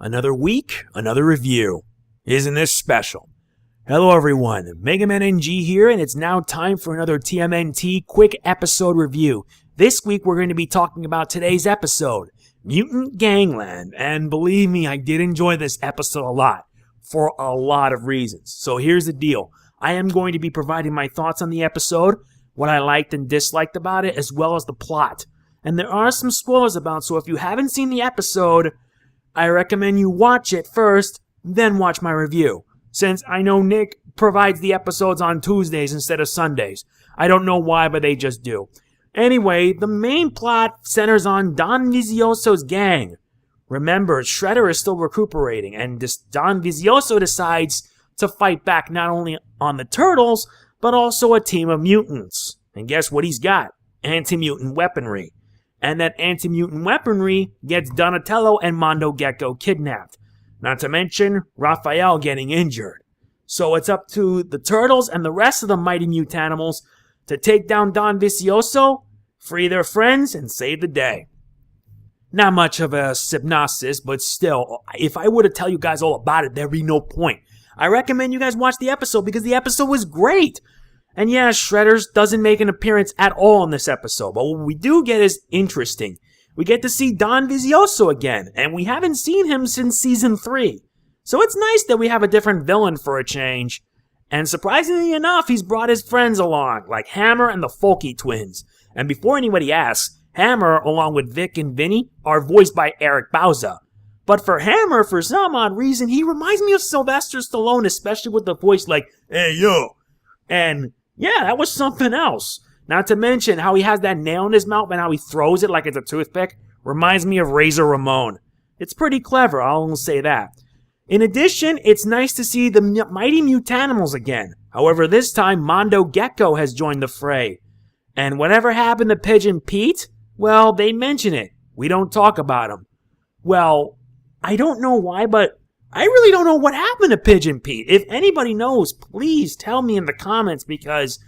Another week, another review. Isn't this special? Hello everyone, Mega Man NG here, and it's now time for another TMNT quick episode review. This week we're going to be talking about today's episode, Mutant Gangland, and believe me, I did enjoy this episode a lot, for a lot of reasons. So here's the deal. I am going to be providing my thoughts on the episode, what I liked and disliked about it, as well as the plot. And there are some spoilers about, so if you haven't seen the episode, I recommend you watch it first, then watch my review. Since I know Nick provides the episodes on Tuesdays instead of Sundays. I don't know why, but they just do. Anyway, the main plot centers on Don Vizioso's gang. Remember, Shredder is still recuperating, and Don Vizioso decides to fight back not only on the Turtles, but also a team of mutants. And guess what he's got? Anti-mutant weaponry. And that anti-mutant weaponry gets Donatello and Mondo Gecko kidnapped. Not to mention Raphael getting injured. So it's up to the Turtles and the rest of the Mighty Mutanimals to take down Don Vizioso, free their friends, and save the day. Not much of a synopsis, but still, if I were to tell you guys all about it, there'd be no point. I recommend you guys watch the episode because the episode was great. And yeah, Shredder doesn't make an appearance at all in this episode, but what we do get is interesting. We get to see Don Vizioso again, and we haven't seen him since Season 3. So it's nice that we have a different villain for a change. And surprisingly enough, he's brought his friends along, like Hammer and the Folky twins. And before anybody asks, Hammer, along with Vic and Vinny, are voiced by Eric Bauza. But for Hammer, for some odd reason, he reminds me of Sylvester Stallone, especially with the voice like, "Hey, yo." And yeah, that was something else. Not to mention how he has that nail in his mouth and how he throws it like it's a toothpick. Reminds me of Razor Ramon. It's pretty clever, I'll say that. In addition, it's nice to see the Mighty Mutanimals again. However, this time, Mondo Gecko has joined the fray. And whatever happened to Pigeon Pete? Well, they mention it. We don't talk about him. Well, I don't know why, but I really don't know what happened to Pigeon Pete. If anybody knows, please tell me in the comments because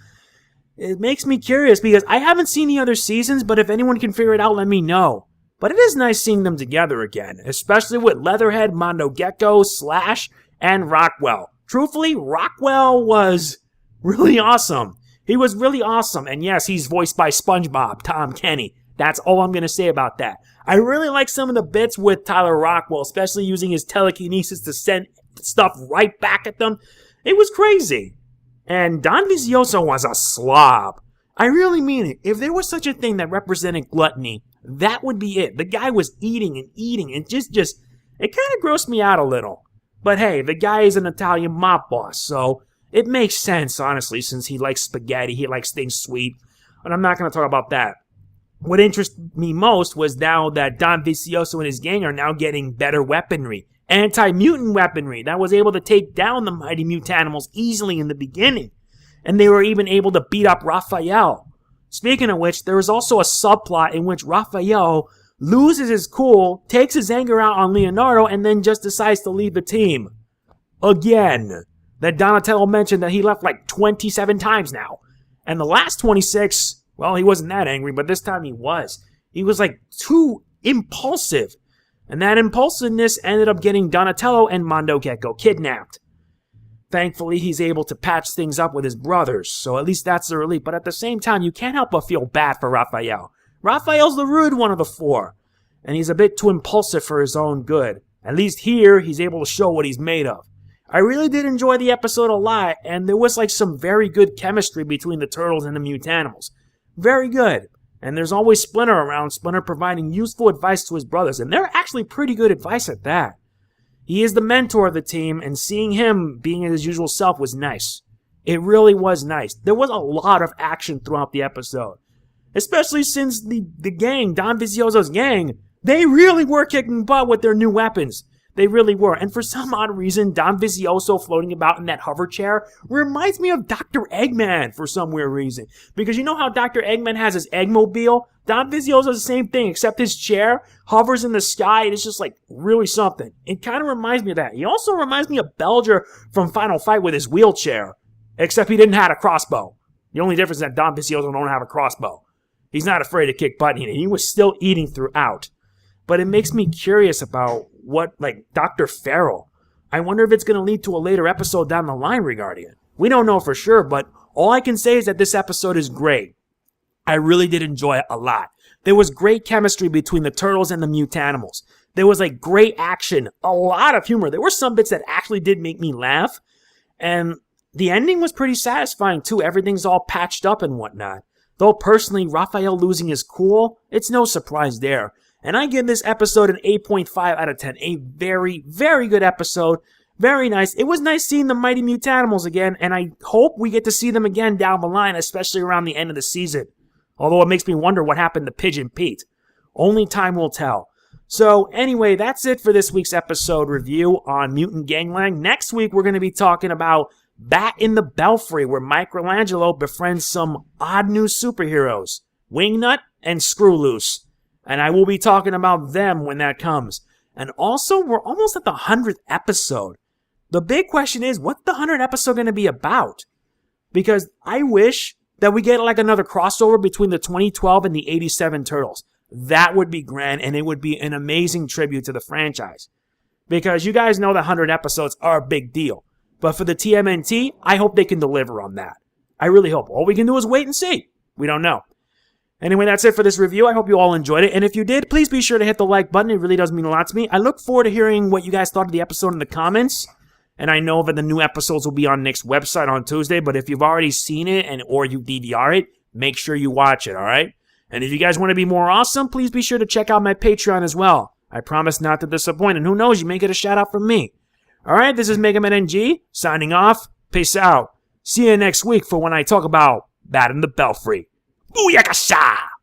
it makes me curious because I haven't seen the other seasons, but if anyone can figure it out, let me know. But it is nice seeing them together again, especially with Leatherhead, Mondo Gecko, Slash, and Rockwell. Truthfully, Rockwell was really awesome. He was really awesome, and yes, he's voiced by SpongeBob, Tom Kenny. That's all I'm going to say about that. I really like some of the bits with Tyler Rockwell, especially using his telekinesis to send stuff right back at them. It was crazy. And Don Vizioso was a slob. I really mean it. If there was such a thing that represented gluttony, that would be it. The guy was eating and eating and just it kind of grossed me out a little. But hey, the guy is an Italian mob boss, so it makes sense, honestly, since he likes spaghetti, he likes things sweet. But I'm not going to talk about that. What interested me most was now that Don Vizioso and his gang are now getting better weaponry. Anti-mutant weaponry that was able to take down the Mighty Mutanimals easily in the beginning. And they were even able to beat up Raphael. Speaking of which, there is also a subplot in which Raphael loses his cool, takes his anger out on Leonardo, and then just decides to leave the team. Again. That Donatello mentioned that he left like 27 times now. And the last 26... well, he wasn't that angry, but this time he was. He was like too impulsive. And that impulsiveness ended up getting Donatello and Mondo Gecko kidnapped. Thankfully, he's able to patch things up with his brothers, so at least that's a relief. But at the same time, you can't help but feel bad for Raphael. Raphael's the rude one of the four. And he's a bit too impulsive for his own good. At least here, he's able to show what he's made of. I really did enjoy the episode a lot, and there was like some very good chemistry between the Turtles and the Mutanimals. Very good. And there's always Splinter around, Splinter providing useful advice to his brothers, and they're actually pretty good advice at that. He is the mentor of the team, and seeing him being his usual self was nice. It really was nice. There was a lot of action throughout the episode. Especially since the gang, Don Vizioso's gang, they really were kicking butt with their new weapons. They really were. And for some odd reason, Don Vizioso floating about in that hover chair reminds me of Dr. Eggman for some weird reason. Because you know how Dr. Eggman has his Eggmobile? Don Vizioso is the same thing, except his chair hovers in the sky and it's just like really something. It kind of reminds me of that. He also reminds me of Belger from Final Fight with his wheelchair. Except he didn't have a crossbow. The only difference is that Don Vizioso don't have a crossbow. He's not afraid to kick butt, and he was still eating throughout. But it makes me curious about Dr. Farrell. I wonder if it's going to lead to a later episode down the line regarding it. We don't know for sure, but all I can say is that this episode is great. I really did enjoy it a lot. There was great chemistry between the Turtles and the Mutanimals. There was great action, a lot of humor. There were some bits that actually did make me laugh. And the ending was pretty satisfying too. Everything's all patched up and whatnot. Though personally, Raphael losing his cool, it's no surprise there. And I give this episode an 8.5 out of 10. A very, very good episode. Very nice. It was nice seeing the Mighty Mutanimals again, and I hope we get to see them again down the line, especially around the end of the season. Although it makes me wonder what happened to Pigeon Pete. Only time will tell. So anyway, that's it for this week's episode review on Mutant Gangland. Next week, we're going to be talking about Bat in the Belfry, where Michelangelo befriends some odd new superheroes, Wingnut and Screwloose. And I will be talking about them when that comes. And also, we're almost at the 100th episode. The big question is, what's the 100th episode going to be about? Because I wish that we get another crossover between the 2012 and the 87 Turtles. That would be grand, and it would be an amazing tribute to the franchise. Because you guys know that 100 episodes are a big deal. But for the TMNT, I hope they can deliver on that. I really hope. All we can do is wait and see. We don't know. Anyway, that's it for this review. I hope you all enjoyed it. And if you did, please be sure to hit the like button. It really does mean a lot to me. I look forward to hearing what you guys thought of the episode in the comments. And I know that the new episodes will be on Nick's website on Tuesday. But if you've already seen it or you DVR it, make sure you watch it, all right? And if you guys want to be more awesome, please be sure to check out my Patreon as well. I promise not to disappoint. And who knows, you may get a shout out from me. All right, this is Mega Man NG signing off. Peace out. See you next week for when I talk about Bat in the Belfry. Booyakasha!